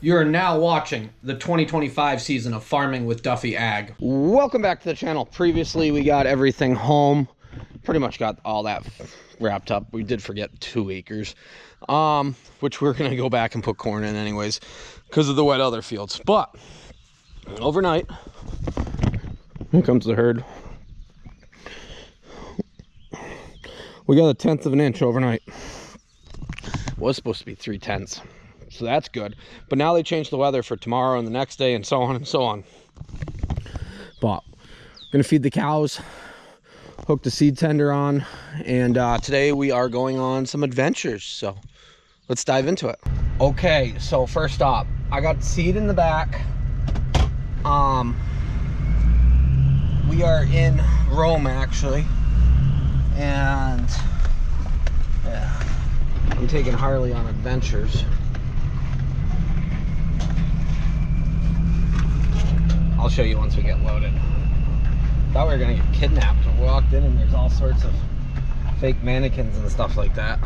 You are now watching the 2025 season of Farming with Duffy Ag. Welcome back to the channel. Previously, we got everything home. Pretty much got all that wrapped up. We did forget 2 acres, which we're going to go back and put corn in anyways because of the wet other fields. But overnight, here comes the herd. We got 1/10 of an inch overnight. Was supposed to be 3/10. So that's good. But now they changed the weather for tomorrow and the next day and so on and so on. But I'm gonna feed the cows, hook the seed tender on, and today we are going on some adventures. So let's dive into it. Okay, so first off, I got seed in the back. We are in Rome actually. And yeah, I'm taking Harley on adventures. I'll show you once we get loaded. Thought we were gonna get kidnapped. We walked in and there's all sorts of fake mannequins and stuff like that.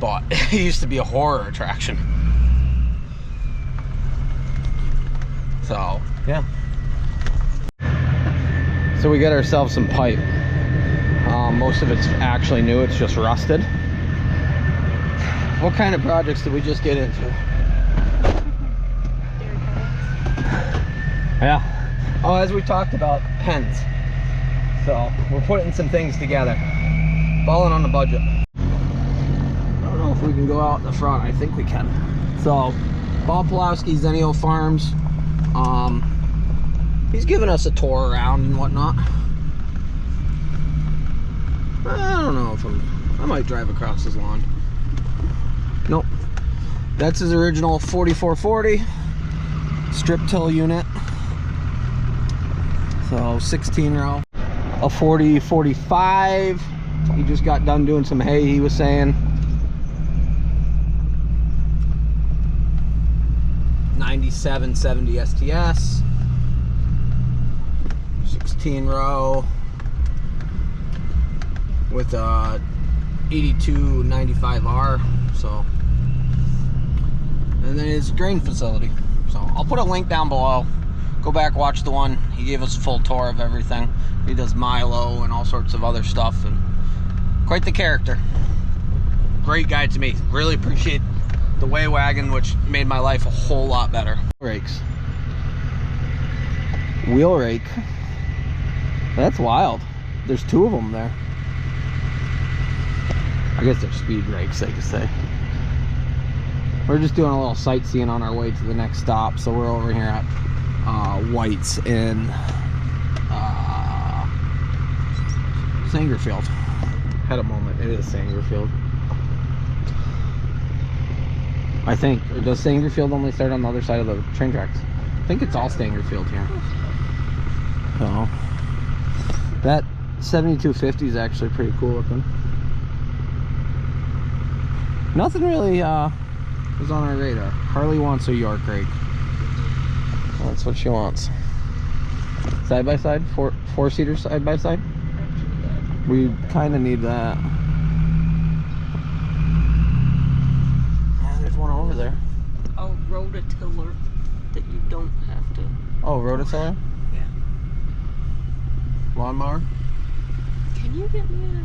But it used to be a horror attraction. So, yeah. So we got ourselves some pipe. Most of it's actually new, it's just rusted. What kind of projects did we just get into? Yeah. Oh, as we talked about, pens. So we're putting some things together. Falling on the budget. I don't know if we can go out in the front. I think we can. So Bob Pulowski, Zenio Farms. He's giving us a tour around and whatnot. I don't know if I might drive across his lawn. Nope. That's his original 4440 strip till unit. So 16 row, a 4045. He just got done doing some hay, he was saying. 9770 STS, 16 row with a 8295R. So, and then his grain facility. So I'll put a link down below. Go back, watch the one. He gave us a full tour of everything. He does Milo and all sorts of other stuff, and quite the character. Great guy to me. Really appreciate the way wagon, which made my life a whole lot better. Rakes. Wheel rake. That's wild. There's 2 of them there. I guess they're speed rakes, I could say. We're just doing a little sightseeing on our way to the next stop, so we're over here at White's in Sangerfield. Had a moment. It is Sangerfield, I think. Or does Sangerfield only start on the other side of the train tracks? I think it's all Sangerfield here. So that 7250 is actually pretty cool looking. Nothing really was on our radar. Harley wants a York rake. Well, that's what she wants. Side by side, four-seater side by side. We kind of need that. Yeah, there's one over there. A rototiller that you don't have to. Oh, rototiller? Yeah. Lawnmower? Can you get me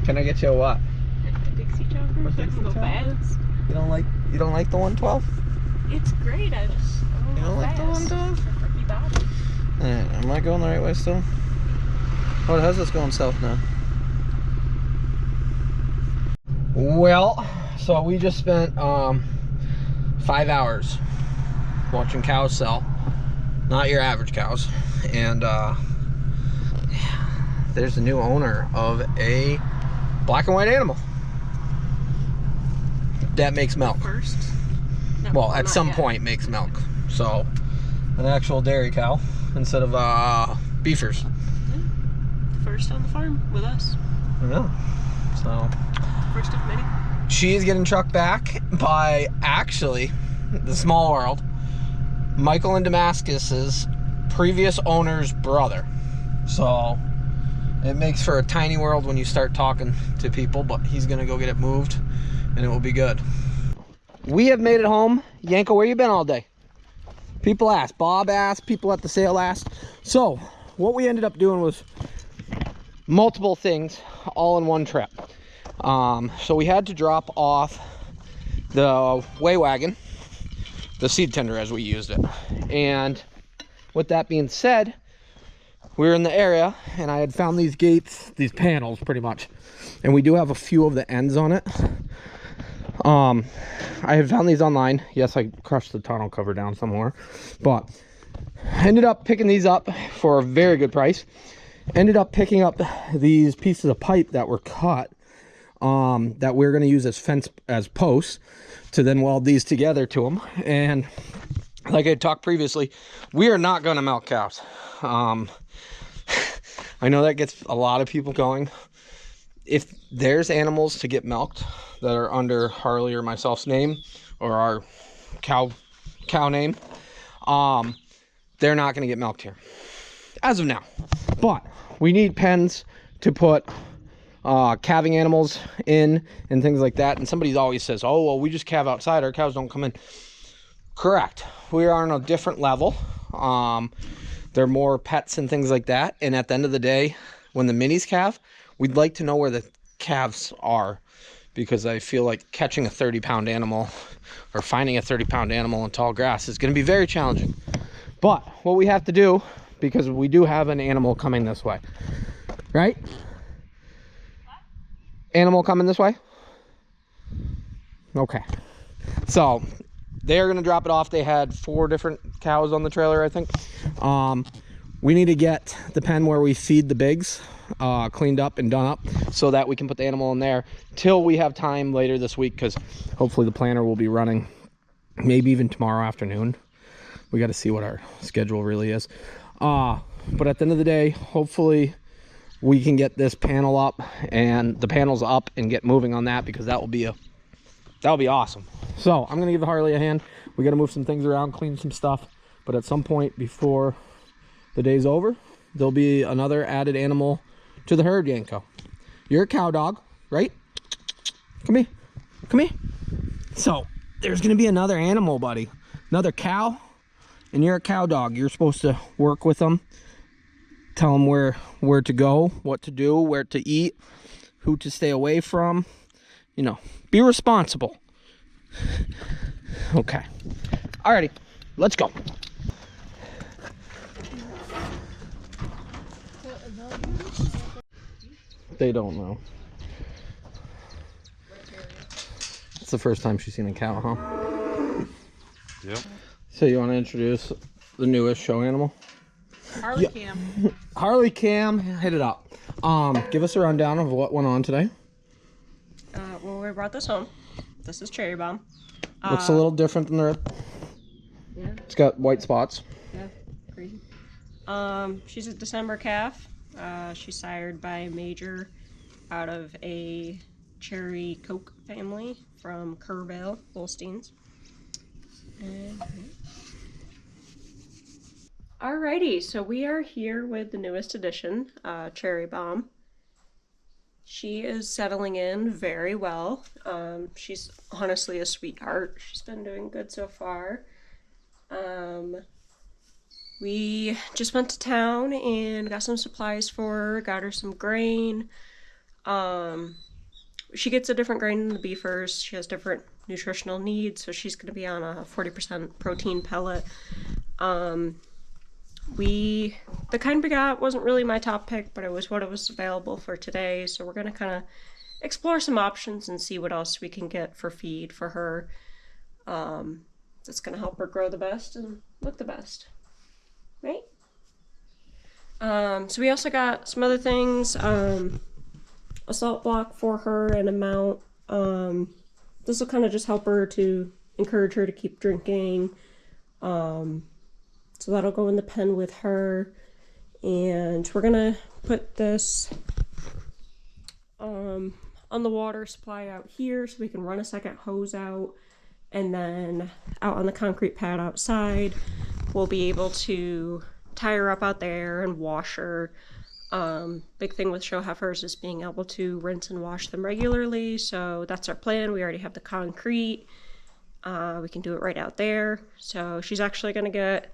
Can I get you a what? a Dixie jumper? So I can go fast. You don't like the 112? It's great. I just You don't like the 112? You bought it. Am I going the right way still? Oh, how's this going south now? Well, so we just spent 5 hours watching cows sell. Not your average cows. And there's the new owner of a black and white animal. that makes milk. First? No, Well, at not some yet. point makes milk. So, an actual dairy cow instead of beefers. First on the farm with us. Yeah. So, First of many. she's getting trucked back by actually the small world, Michael and Damascus's previous owner's brother. So, it makes for a tiny world when you start talking to people, but he's gonna go get it moved and it will be good. We have made it home. Yanko, where you been all day? People asked, Bob asked, people at the sale asked. So what we ended up doing was multiple things all in one trip. So we had to drop off the weigh wagon, the seed tender as we used it. And with that being said, we were in the area and I had found these gates, these panels pretty much. And we do have a few of the ends on it. I had found these online. Yes, I crushed the tonneau cover down somewhere, but ended up picking these up for a very good price. Ended up picking up these pieces of pipe that were cut, that we're going to use as fence, as posts, to then weld these together to them. And like I talked previously, we are not going to milk cows. I know that gets a lot of people going. If there's animals to get milked that are under Harley or myself's name or our cow name, they're not going to get milked here as of now. But we need pens to put calving animals in and things like that. And somebody always says, oh, well, we just calve outside, our cows don't come in. Correct. We are on a different level. They're more pets and things like that. And at the end of the day, when the minis calve, we'd like to know where the calves are, because I feel like catching a 30-pound animal or finding a 30-pound animal in tall grass is going to be very challenging. But what we have to do, because we do have an animal coming this way, right? Animal coming this way? Okay. So they're going to drop it off. They had 4 different cows on the trailer, I think. We need to get the pen where we feed the bigs cleaned up and done up so that we can put the animal in there till we have time later this week, because hopefully the planter will be running maybe even tomorrow afternoon. We got to see what our schedule really is. But at the end of the day, hopefully we can get this panel up and the panels up and get moving on that, because that'll be awesome. So I'm gonna give the Harley a hand. We got to move some things around, clean some stuff, but at some point before the day's over, there'll be another added animal to the herd. Yanko, you're a cow dog, right? Come here, come here. So there's gonna be another animal, buddy, another cow, and you're a cow dog. You're supposed to work with them, tell them where to go, what to do, where to eat, who to stay away from. You know, be responsible. Okay, alrighty, let's go. They don't know. It's the first time she's seen a cow, huh? Yep. So you want to introduce the newest show animal? Harley Cam. Harley Cam, hit it up. Give us a rundown of what went on today. Well, we brought this home. This is Cherry Bomb. Looks a little different than the rest. Yeah. It's got white spots. Yeah, crazy. She's a December calf. She's sired by Major out of a Cherry Coke family from Kerrville, Holsteins. And... Alrighty, so we are here with the newest addition, Cherry Bomb. She is settling in very well. She's honestly a sweetheart. She's been doing good so far. We just went to town and got some supplies for her, got her some grain. She gets a different grain than the beefers. She has different nutritional needs, so she's going to be on a 40% protein pellet. The kind we got wasn't really my top pick, but it was what was available for today, so we're going to kind of explore some options and see what else we can get for feed for her. That's going to help her grow the best and look the best. Right? So we also got some other things, a salt block for her and a mount, this will kind of just help her to encourage her to keep drinking. So that'll go in the pen with her. And we're gonna put this on the water supply out here so we can run a second hose out. And then out on the concrete pad outside, we'll be able to tie her up out there and wash her. Big thing with show heifers is being able to rinse and wash them regularly. So that's our plan. We already have the concrete. We can do it right out there. So she's actually gonna get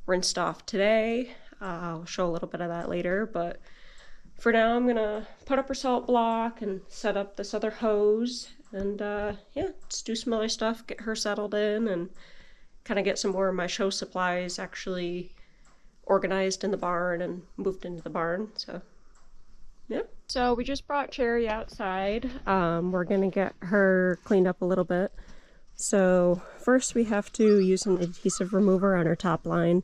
rinsed off today. I'll show a little bit of that later, but for now I'm gonna put up her salt block and set up this other hose and yeah, just do some other stuff, get her settled in and kind of get some more of my show supplies actually organized in the barn and moved into the barn. So yeah. So we just brought Cherry outside. We're gonna get her cleaned up a little bit. So first we have to use an adhesive remover on her top line.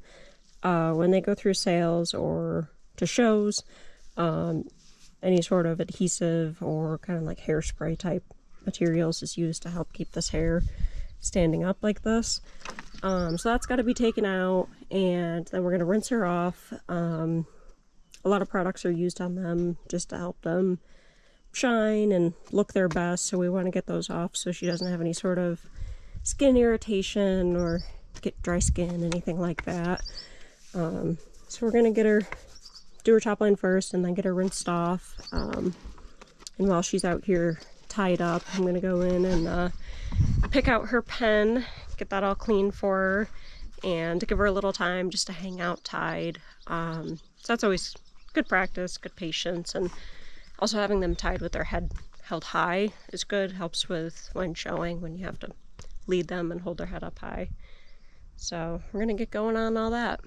When they go through sales or to shows, any sort of adhesive or kind of like hairspray type materials is used to help keep this hair standing up like this. So that's got to be taken out, and then we're going to rinse her off. A lot of products are used on them just to help them shine and look their best, so we want to get those off so she doesn't have any sort of skin irritation or get dry skin, anything like that. So we're gonna get her, do her top line first and then get her rinsed off. And while she's out here tied up, I'm gonna go in and pick out her pen, get that all clean for her, and give her a little time just to hang out tied. So that's always good practice, good patience, and also having them tied with their head held high is good, helps with when showing, when you have to lead them and hold their head up high. So we're gonna get going on all that.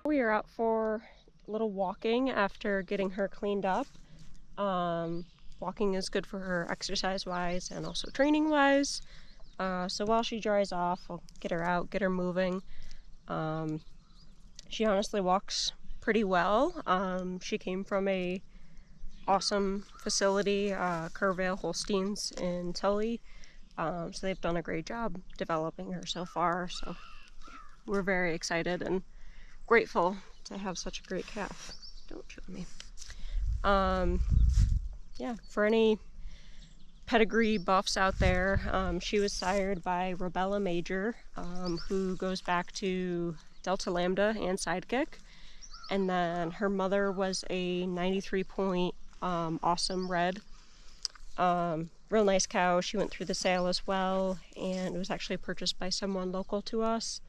We are out for a little walking after getting her cleaned up. Walking is good for her exercise-wise and also training-wise. So while she dries off, I'll get her out, get her moving. She honestly walks pretty well. She came from a awesome facility, Kerrville Holsteins in Tully. So they've done a great job developing her so far. So we're very excited and grateful to have such a great calf. Don't show me. Yeah, for any pedigree buffs out there, she was sired by Robella Major, who goes back to Delta Lambda and Sidekick. And then her mother was a 93 point awesome red. Real nice cow. She went through the sale as well, and it was actually purchased by someone local to us.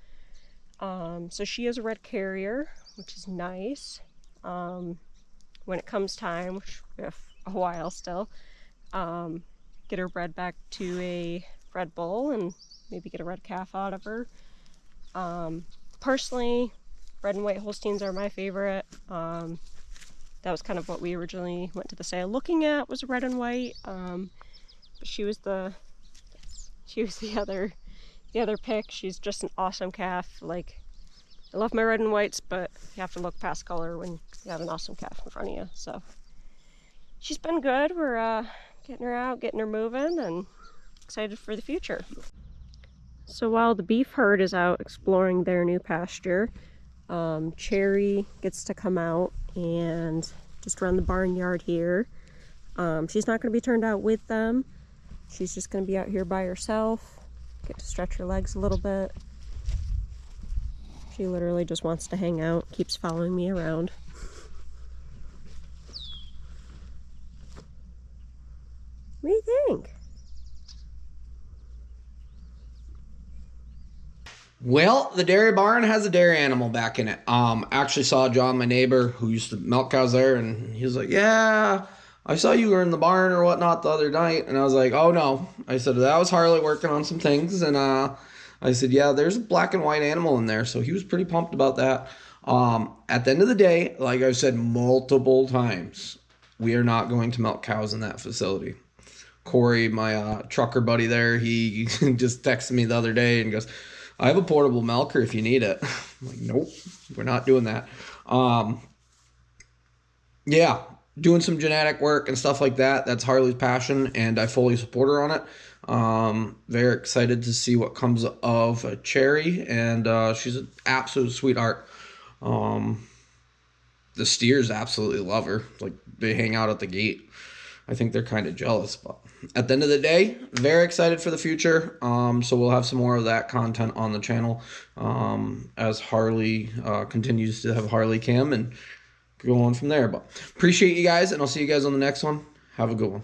So she is a red carrier, which is nice. When it comes time, which we have a while still, get her bred back to a red bull and maybe get a red calf out of her. Personally, red and white Holsteins are my favorite. That was kind of what we originally went to the sale looking at, was red and white. But she was the other pick. She's just an awesome calf. Like, I love my red and whites, but you have to look past color when you have an awesome calf in front of you. So she's been good. We're getting her out, getting her moving, and excited for the future. So while the beef herd is out exploring their new pasture, Cherry gets to come out and just run the barnyard here. She's not going to be turned out with them. She's just going to be out here by herself, get to stretch her legs a little bit. She literally just wants to hang out, keeps following me around. What do you think? Well, the dairy barn has a dairy animal back in it. Actually saw John, my neighbor, who used to milk cows there, and he was like, "Yeah, I saw you were in the barn or whatnot the other night." And I was like, "Oh no," I said, "that was Harley working on some things," and I said, "Yeah, there's a black and white animal in there," so he was pretty pumped about that. At the end of the day, like I've said multiple times, we are not going to milk cows in that facility. Corey, my trucker buddy there, he just texted me the other day and goes, "I have a portable milker if you need it." I'm like, "Nope, we're not doing that." Yeah, doing some genetic work and stuff like that. That's Harley's passion, and I fully support her on it. Very excited to see what comes of Cherry, and she's an absolute sweetheart. The steers absolutely love her. Like, they hang out at the gate. I think they're kind of jealous, but at the end of the day, very excited for the future. So we'll have some more of that content on the channel as Harley continues to have Harley Cam and go on from there. But appreciate you guys, and I'll see you guys on the next one. Have a good one.